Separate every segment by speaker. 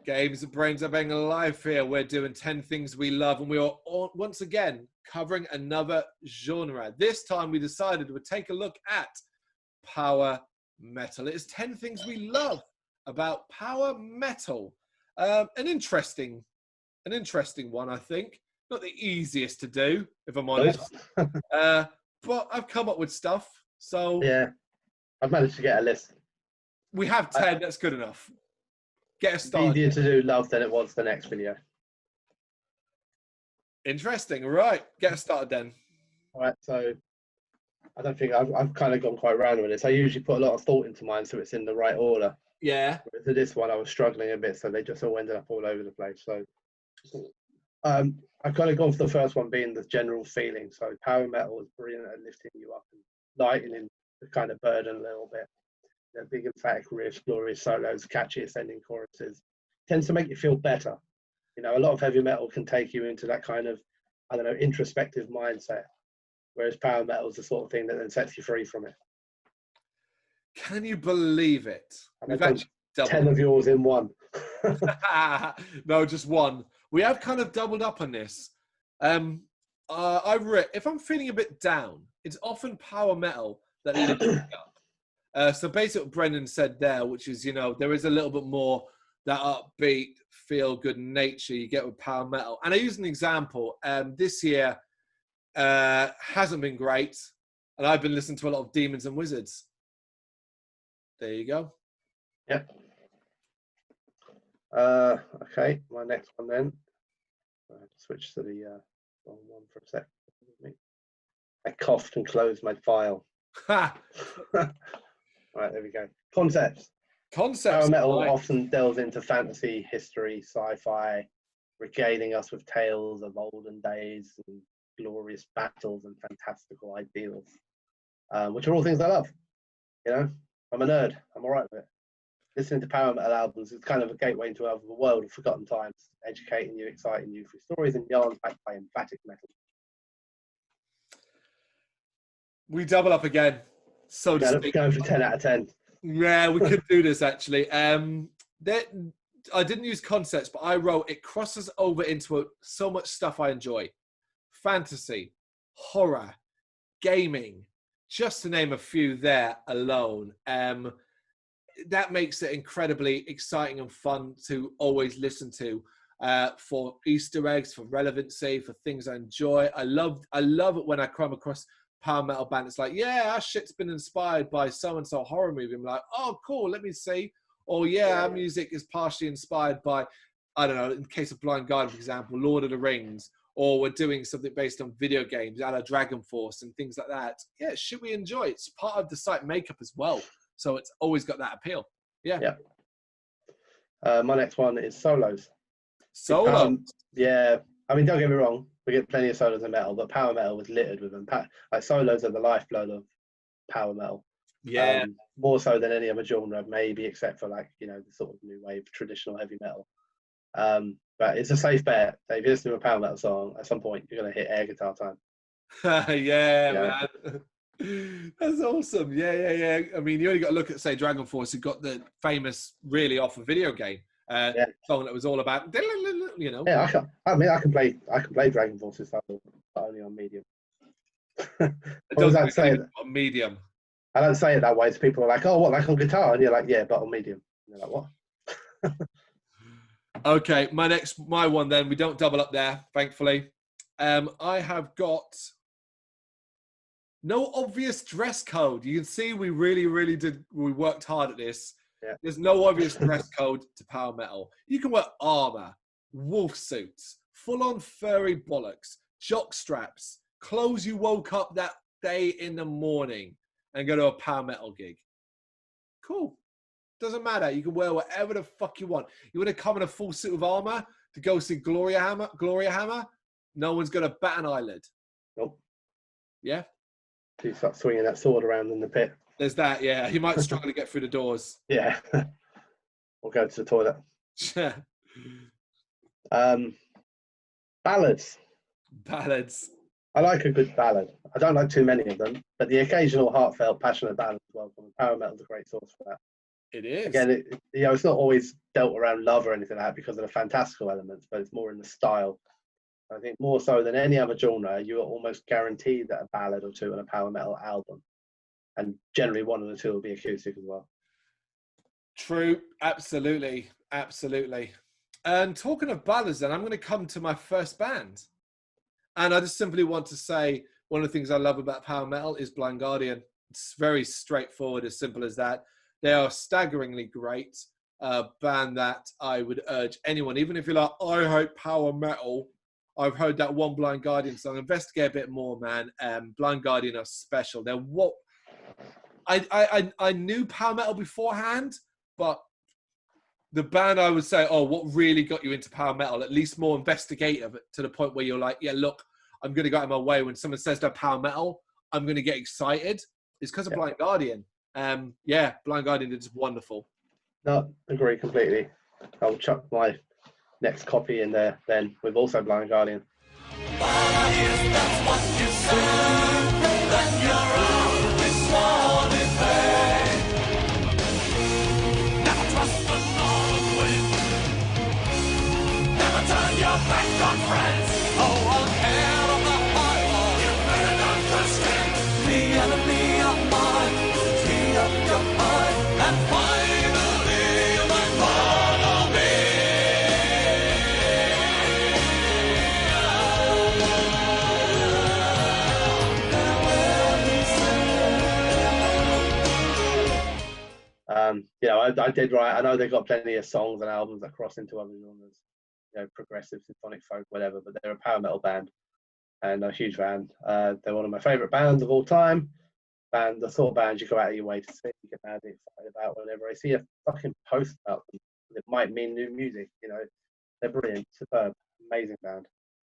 Speaker 1: Games of Brains A Head-Banging Life here. We're doing 10 things we love, and we are once again covering another genre. This time we decided we'd take a look at power metal. It is 10 things we love about power metal. An interesting one, I think. Not the easiest to do, if I'm honest. But I've come up with stuff. So
Speaker 2: yeah, I've managed to get a list.
Speaker 1: We have 10. That's good enough. Get us started.
Speaker 2: Easier to do love than it was the next video.
Speaker 1: Interesting. Right. Get us started then.
Speaker 2: All right. So I don't think I've kind of gone quite random with this. I usually put a lot of thought into mine so it's in the right order.
Speaker 1: Yeah.
Speaker 2: To this one, I was struggling a bit, so they just all ended up all over the place. So I've kind of gone for the first one being the general feeling. So power metal is brilliant at lifting you up and lightening the kind of burden a little bit. Big emphatic riffs, glorious solos, catchy ascending choruses, tends to make you feel better. You know, a lot of heavy metal can take you into that kind of, I don't know, introspective mindset, whereas power metal is the sort of thing that then sets you free from it.
Speaker 1: Can you believe it?
Speaker 2: We've actually 10 of yours in one.
Speaker 1: No, just one. We have kind of doubled up on this. If I'm feeling a bit down, it's often power metal that lifts me up. So basically what Brendan said there, which is, you know, there is a little bit more that upbeat, feel-good nature you get with power metal. And I use an example. This year hasn't been great, and I've been listening to a lot of Demons and Wizards. There you go.
Speaker 2: Yep. Okay, my next one then. Switch to the wrong one for a sec. I coughed and closed my file. Right, there we go. Concepts. Power metal often delves into fantasy, history, sci-fi, regaling us with tales of olden days and glorious battles and fantastical ideals, which are all things I love. You know, I'm a nerd. I'm all right with it. Listening to power metal albums is kind of a gateway into a world of forgotten times, educating you, exciting you through stories and yarns backed by emphatic metal.
Speaker 1: We double up again. So to speak.
Speaker 2: Going for 10 out of 10.
Speaker 1: Yeah, we could do this actually. I didn't use concepts, but I wrote it crosses over into so much stuff I enjoy. Fantasy, horror, gaming, just to name a few there alone. That makes it incredibly exciting and fun to always listen to for Easter eggs, for relevancy, for things I enjoy. I love it when I come across power metal band. It's like, yeah, our shit's been inspired by so-and-so horror movie. I'm like, oh, cool, let me see. Or yeah, our music is partially inspired by, I don't know, in the case of Blind Guardian, for example, Lord of the Rings, or we're doing something based on video games, a la Dragon Force and things like that. Yeah, should we enjoy it? It's part of the site makeup as well. So it's always got that appeal. Yeah.
Speaker 2: My next one is solos.
Speaker 1: Solo.
Speaker 2: Yeah. I mean, don't get me wrong. We get plenty of solos in metal, but power metal was littered with them. Like solos are the lifeblood of power metal.
Speaker 1: Yeah.
Speaker 2: More so than any other genre, maybe except for like, you know, the sort of new wave traditional heavy metal. But it's a safe bet that if you listen to a power metal song, at some point you're going to hit air guitar time.
Speaker 1: Yeah, man. That's awesome. Yeah. I mean, you only got to look at, say, Dragon Force, who got the famous, really off a video game song that was all about, you know.
Speaker 2: Yeah, I can play Dragon Force's song, but only on medium.
Speaker 1: On medium.
Speaker 2: I don't say it that way. So people are like, "Oh, what, like on guitar?" And you're like, "Yeah, but on medium." And they're like, "What?"
Speaker 1: Okay, my one then. We don't double up there, thankfully. I have got no obvious dress code. You can see we really we worked hard at this.
Speaker 2: Yeah.
Speaker 1: There's no obvious dress code to power metal. You can wear armor, wolf suits, full-on furry bollocks, jock straps, clothes you woke up that day in the morning and go to a power metal gig. Cool. Doesn't matter. You can wear whatever the fuck you want. You want to come in a full suit of armor to go see Gloria Hammer? No one's going to bat an eyelid.
Speaker 2: Nope.
Speaker 1: Yeah?
Speaker 2: You start swinging that sword around in the pit.
Speaker 1: There's that, yeah. You might struggle to get through the doors.
Speaker 2: Yeah. Or go to the toilet. Ballads. I like a good ballad. I don't like too many of them, but the occasional heartfelt, passionate ballad as well from power metal is a great source for that.
Speaker 1: It is.
Speaker 2: Again, it's not always dealt around love or anything like that because of the fantastical elements, but it's more in the style. I think more so than any other genre, you are almost guaranteed that a ballad or two in a power metal album, and generally one of the two will be acoustic as well.
Speaker 1: True, absolutely. And talking of ballads, then I'm going to come to my first band, and I just simply want to say one of the things I love about power metal is Blind Guardian. It's very straightforward, as simple as that. They are a staggeringly great band that I would urge anyone, even if you're like, I hate power metal, I've heard that one Blind Guardian song, investigate a bit more, man. Blind Guardian are special. They're what I knew power metal beforehand, but the band I would say, what really got you into power metal, at least more investigative to the point where you're like, yeah, look, I'm going to go out of my way when someone says they're power metal, I'm going to get excited, is because of Blind Guardian. Blind Guardian is wonderful.
Speaker 2: No, agree completely. I'll chuck my next copy in there then with also Blind Guardian. I did write. I know they've got plenty of songs and albums that cross into other genres, progressive, symphonic, folk, whatever. But they're a power metal band, and I'm a huge fan. They're one of my favourite bands of all time. And the sort of bands you go out of your way to see, you get madly excited about whenever I see a fucking post about them. It might mean new music. They're brilliant, superb, amazing band.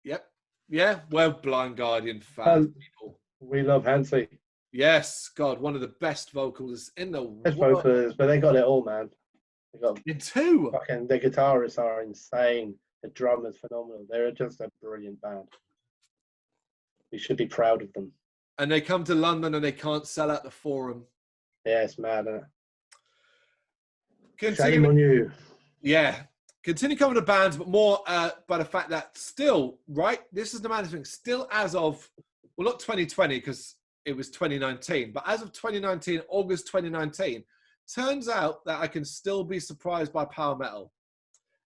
Speaker 1: Yep. Yeah. Well, Blind Guardian fans, people.
Speaker 2: We love Hansi.
Speaker 1: Yes, God, one of the best vocalists in the world.
Speaker 2: Best vocalists, but they got it all, man. They got
Speaker 1: two.
Speaker 2: Fucking the guitarists are insane. The drummers phenomenal. They're just a brilliant band. We should be proud of them.
Speaker 1: And they come to London and they can't sell out the Forum.
Speaker 2: Yeah, it's mad, isn't
Speaker 1: it?
Speaker 2: Shame on you.
Speaker 1: Yeah. Continue coming to bands, but more by the fact that still, right, this is the matter thing, still as of, well, not 2020, because it was 2019, but as of 2019, August 2019, turns out that I can still be surprised by power metal.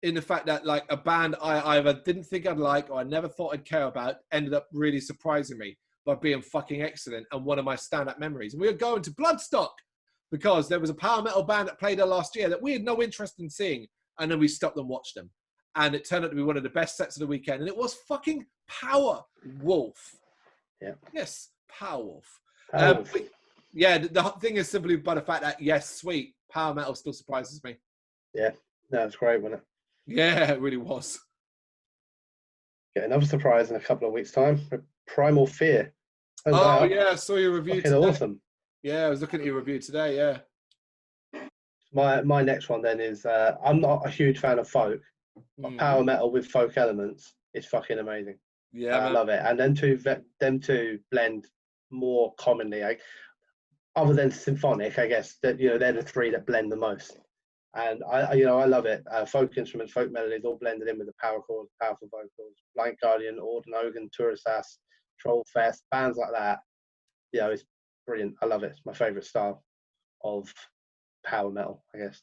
Speaker 1: In the fact that, like, a band I either didn't think I'd like or I never thought I'd care about ended up really surprising me by being fucking excellent and one of my stand-up memories. And we were going to Bloodstock because there was a power metal band that played there last year that we had no interest in seeing, and then we stopped and watched them. And it turned out to be one of the best sets of the weekend, and it was fucking Power Wolf.
Speaker 2: Yeah.
Speaker 1: Yes, Power Wolf.
Speaker 2: The
Speaker 1: thing is simply by the fact that, yes, sweet, power metal still surprises me.
Speaker 2: Yeah, that's great, wasn't it?
Speaker 1: Yeah, it really was.
Speaker 2: Get another surprise in a couple of weeks' time. Primal Fear.
Speaker 1: I saw your review today.
Speaker 2: Awesome.
Speaker 1: Yeah, I was looking at your review today, yeah.
Speaker 2: My next one then is, I'm not a huge fan of folk, but power metal with folk elements is fucking amazing.
Speaker 1: Yeah,
Speaker 2: I love it. And them two blend more commonly, other than symphonic, I guess, that they're the three that blend the most. And I love it. Folk instruments, folk melodies, all blended in with the power chords, powerful vocals. Blind Guardian, Orden Hogan, Turasas, Trollfest, bands like that. It's brilliant. I love it. It's my favourite style of power metal, I guess.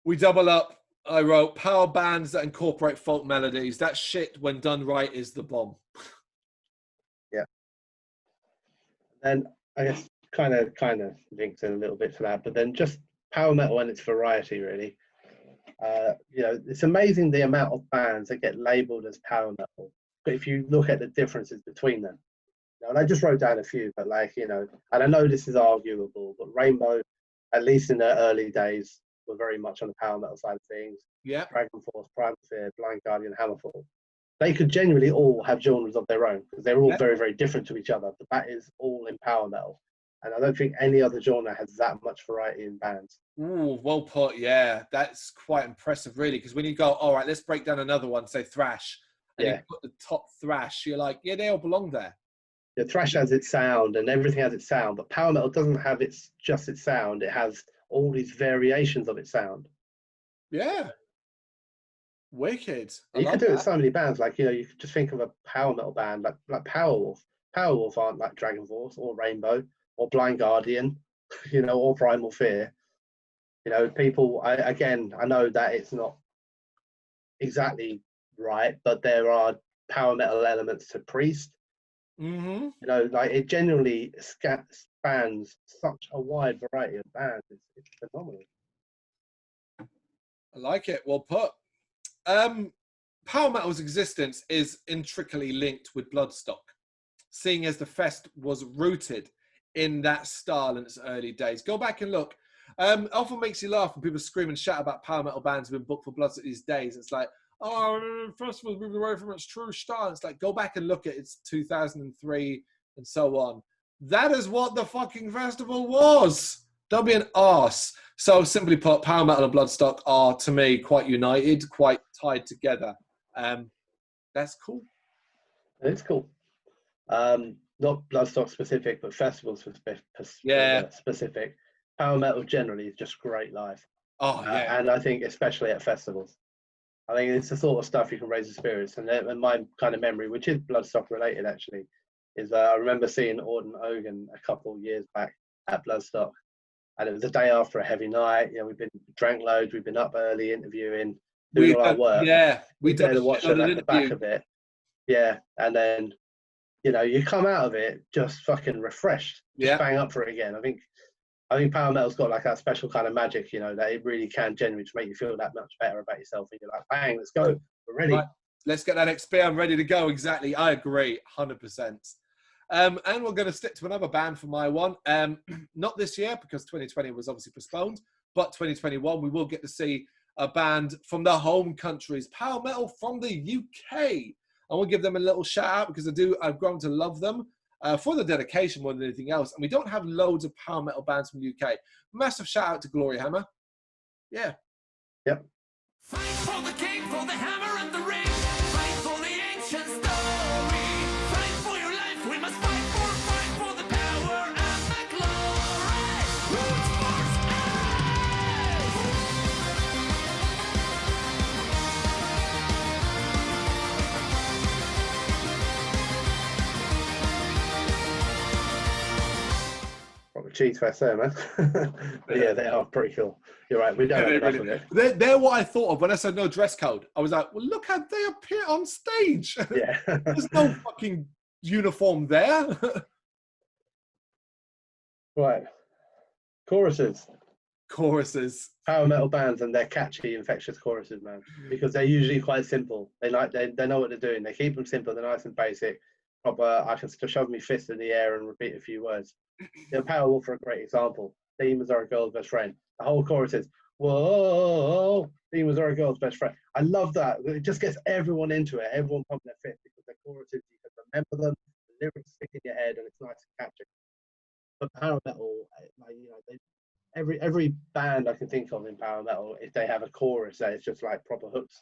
Speaker 1: We double up. I wrote power bands that incorporate folk melodies. That shit, when done right, is the bomb.
Speaker 2: Yeah. And I guess kind of links in a little bit to that, but then just power metal and its variety, really. It's amazing the amount of bands that get labelled as power metal. But if you look at the differences between them, and I just wrote down a few, but and I know this is arguable, but Rainbow, at least in their early days, were very much on the power metal side of things.
Speaker 1: Yeah.
Speaker 2: Dragon Force, Primal Fear, Blind Guardian, Hammerfall. They could genuinely all have genres of their own because they're all very, very different to each other. But that is all in power metal. And I don't think any other genre has that much variety in bands.
Speaker 1: Ooh, well put. Yeah, that's quite impressive, really. Because when you go, all right, let's break down another one, say thrash, and you put the top thrash, you're like, yeah, they all belong there.
Speaker 2: Yeah, thrash has its sound and everything has its sound, but power metal doesn't have just its sound. It has all these variations of its sound.
Speaker 1: Yeah. Wicked.
Speaker 2: You could do it with so many bands. Like, you could just think of a power metal band like Powerwolf. Powerwolf aren't like Dragon Force or Rainbow or Blind Guardian, or Primal Fear. People, I know that it's not exactly right, but there are power metal elements to Priest.
Speaker 1: Mm-hmm.
Speaker 2: Like it generally spans such a wide variety of bands. It's phenomenal.
Speaker 1: I like it. Well put. Power metal's existence is intricately linked with Bloodstock, seeing as the fest was rooted in that style in its early days. Go back and look. It often makes you laugh when people scream and shout about power metal bands being booked for Bloodstock these days. It's like, oh, festival's moving away from its true style. It's like, go back and look at it's 2003 and so on. That is what the fucking festival was. Don't be an arse. So simply put, power metal and Bloodstock are, to me, quite united, quite tied together. That's cool.
Speaker 2: It's cool. Not Bloodstock specific, but festivals specific. Power metal generally is just great live.
Speaker 1: Oh, yeah.
Speaker 2: And I think especially at festivals. I think it's the sort of stuff you can raise the spirits. And my kind of memory, which is Bloodstock related actually, is I remember seeing Orton Ogan a couple of years back at Bloodstock. And it was the day after a heavy night. We've been drank loads, we've been up early interviewing, doing all our work.
Speaker 1: Yeah,
Speaker 2: we did to watch it at the back of it. Yeah, and then you come out of it just fucking refreshed, just bang up for it again. I think power metal's got like that special kind of magic, that it really can genuinely just make you feel that much better about yourself. And you're like, bang, let's go, we're ready.
Speaker 1: Right. Let's get that XP. I'm ready to go. Exactly, I agree, 100%. And we're going to stick to another band for my one. Not this year because 2020 was obviously postponed, but 2021 we will get to see a band from their home countries, power metal from the UK. I want to give them a little shout out because I've grown to love them for the dedication more than anything else. And we don't have loads of power metal bands from the UK. Massive shout out to Glory Hammer. Yeah.
Speaker 2: Yep.
Speaker 3: Fight for the king, for the hammer and the ring. Fight for the ancient story. Fight for your life. We must fight for the power and the glory. Roots force
Speaker 2: Proper cheese fest there, man. But yeah, they are pretty cool. You're right. We don't have enough of it.
Speaker 1: They're what I thought of when I said no dress code. I was like, well, look how they appear on stage.
Speaker 2: Yeah.
Speaker 1: There's no fucking uniform there.
Speaker 2: Right. Choruses.
Speaker 1: Power
Speaker 2: metal bands and their catchy, infectious choruses, man. Because they're usually quite simple. They know what they're doing. They keep them simple. They're nice and basic. Proper. I can shove my fist in the air and repeat a few words. Powerwolf for a great example. Demons are a girl's best friend. The whole chorus is, whoa, demons are a girl's best friend. I love that. It just gets everyone into it. Everyone pumping their fist because the choruses, you can remember them, the lyrics stick in your head, and it's nice and catchy. But power metal, every band I can think of in power metal, if they have a chorus that is just like proper hooks,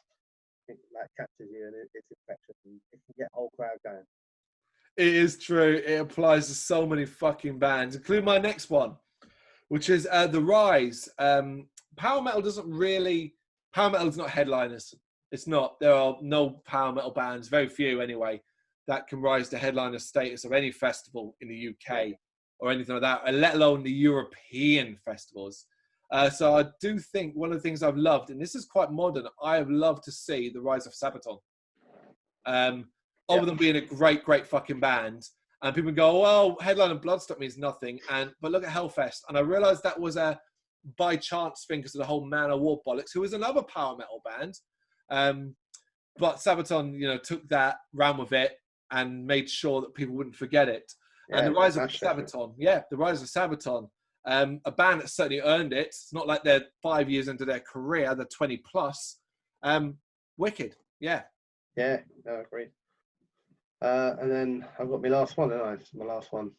Speaker 2: that catches you and it's infectious and it can get whole crowd going.
Speaker 1: It is true. It applies to so many fucking bands, including my next one, which is The Rise. Power metal is not headliners. It's not. There are no power metal bands, very few anyway, that can rise to headliner status of any festival in the UK or anything like that, let alone the European festivals. So I do think one of the things I've loved, and this is quite modern, I have loved to see the rise of Sabaton. Other than being a great, great fucking band. And people go, well, headline and Bloodstock means nothing. But look at Hellfest. And I realised that was a by chance thing because of the whole Man of War bollocks, who was another power metal band. But Sabaton, took that, ran with it, and made sure that people wouldn't forget it.
Speaker 2: Yeah,
Speaker 1: and the rise of Sabaton, the rise of Sabaton, a band that certainly earned it. It's not like they're 5 years into their career, they're 20 plus. Wicked, yeah.
Speaker 2: Yeah, no, great. And then I've got my last one, haven't I? It's my last one.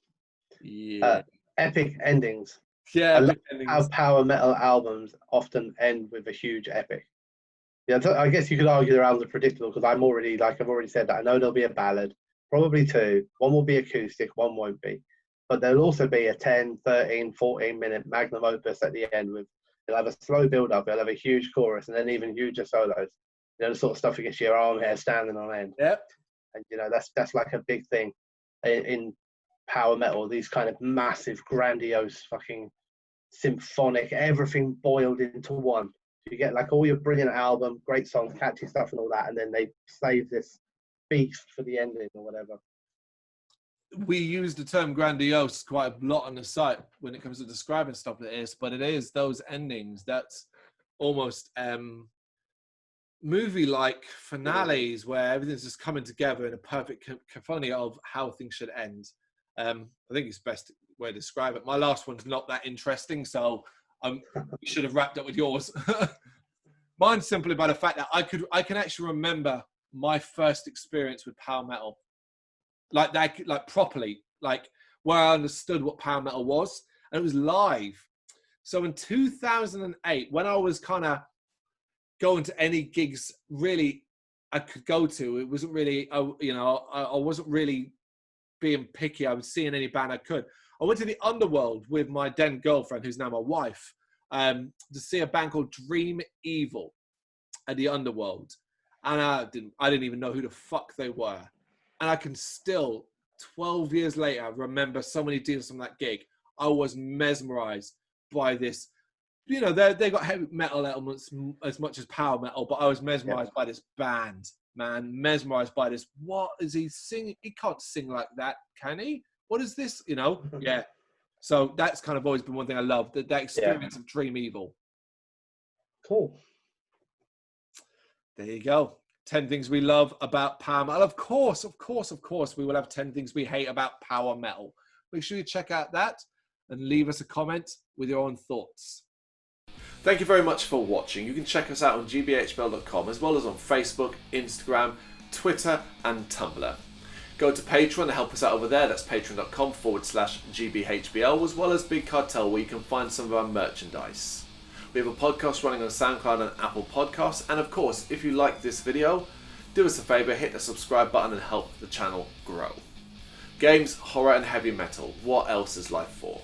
Speaker 1: Yeah.
Speaker 2: Epic endings.
Speaker 1: Yeah,
Speaker 2: I love how power metal albums often end with a huge epic. Yeah, I guess you could argue their albums are predictable because I've already said that. I know there'll be a ballad, probably two. One will be acoustic, one won't be. but there'll also be a 10, 13, 14-minute magnum opus at the end with, you'll have a slow build-up, you'll have a huge chorus, and then even huger solos. You know, the sort of stuff that gets your arm hair standing on end.
Speaker 1: Yep.
Speaker 2: And, you know, that's like a big thing in power metal, these kind of massive, grandiose, fucking symphonic, everything boiled into one. You get like all your brilliant album, great songs, catchy stuff and all that, and then they save this beast for the ending or whatever.
Speaker 1: We use the term grandiose quite a lot on the site when it comes to describing stuff like this, but it is those endings that's almost movie-like finales where everything's just coming together in a perfect cacophony of how things should end. I think it's the best way to describe it. My last one's not that interesting, so we should have wrapped up with yours. Mine's simply by the fact that I can actually remember my first experience with power metal, like that, like properly, like where I understood what power metal was, and it was live. So in 2008, when I was kind of going to any gigs really I could go to, it wasn't really, you know, I wasn't really being picky. I was seeing any band I could. I went to the Underworld with my then girlfriend, who's now my wife, to see a band called Dream Evil at the Underworld. And I didn't even know who the fuck they were. And I can still, 12 years later, remember so many details from that gig. I was mesmerized by this. You know, they got heavy metal elements as much as power metal, but I was mesmerized by this band, man. Mesmerized by this. What is he singing? He can't sing like that, can he? What is this? You know? Yeah. So that's kind of always been one thing I love, that experience of Dream Evil.
Speaker 2: Cool.
Speaker 1: There you go. 10 things we love about power metal. Of course, we will have 10 things we hate about power metal. Make sure you check out that and leave us a comment with your own thoughts. Thank you very much for watching. You can check us out on gbhbl.com as well as on Facebook, Instagram, Twitter and Tumblr. Go to Patreon to help us out over there. That's patreon.com/gbhbl, as well as Big Cartel, where you can find some of our merchandise. We have a podcast running on SoundCloud and Apple Podcasts. And of course, if you like this video, do us a favour, hit the subscribe button and help the channel grow. Games, horror and heavy metal. What else is life for?